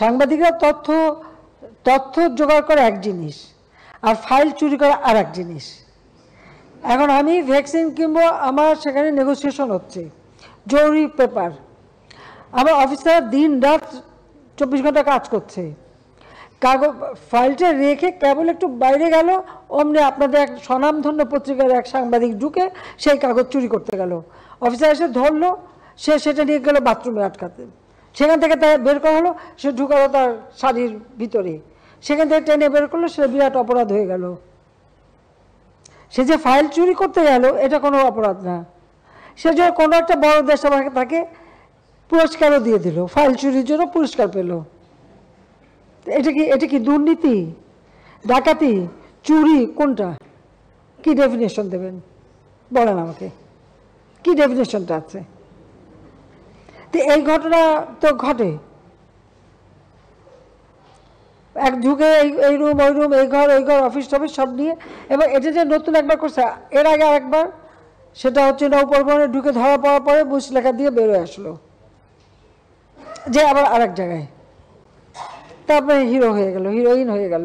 সাংবাদিকরা তথ্য জোগাড় করা এক জিনিস, আর ফাইল চুরি করা আর এক জিনিস। এখন আমি ভ্যাকসিন কিনবো, আমার সেখানে নেগোসিয়েশন হচ্ছে, জরুরি পেপার, আমার অফিসার দিন রাত 24 ঘন্টা কাজ করছে, কাগজ ফাইলটা রেখে কেবল একটু বাইরে গেল, অমনি আপনাদের এক স্বনামধন্য পত্রিকার এক সাংবাদিক ঢুকে সেই কাগজ চুরি করতে গেল। অফিসার এসে ধরলো, সে সেটা নিয়ে গেল বাথরুমে আটকাতে, সেখান থেকে তার বের করা হলো, সে ঢুকালো তার শাড়ির ভিতরে, সেখান থেকে টেনে বের করলো, সেটা বিরাট অপরাধ হয়ে গেল। সে যে ফাইল চুরি করতে গেল এটা কোনো অপরাধ না, সে যে কোনো একটা বড় দেশ আমাকে তাকে পুরস্কারও দিয়ে দিল, ফাইল চুরির জন্য পুরস্কার পেল। এটা কি দুর্নীতি, ডাকাতি, চুরি, কোনটা? কি ডেফিনেশন দেবেন বলেন আমাকে, কি ডেফিনেশনটা আছে? তো এই ঘটনা তো ঘটে, এক ঢুকে এই রুম ওই রুম, এই ঘর ওই ঘর, অফিস টফিস সব নিয়ে। এবার এটা যে নতুন একবার করছে, এর আগে আরেকবার, সেটা হচ্ছে নৌপরিবহনে ঢুকে ধরা পড়ার পরে মুচলেখা দিয়ে বেরোয় আসলো, যে আবার আরেক জায়গায়, তারপরে হিরো হয়ে গেল, হিরোইন হয়ে গেল।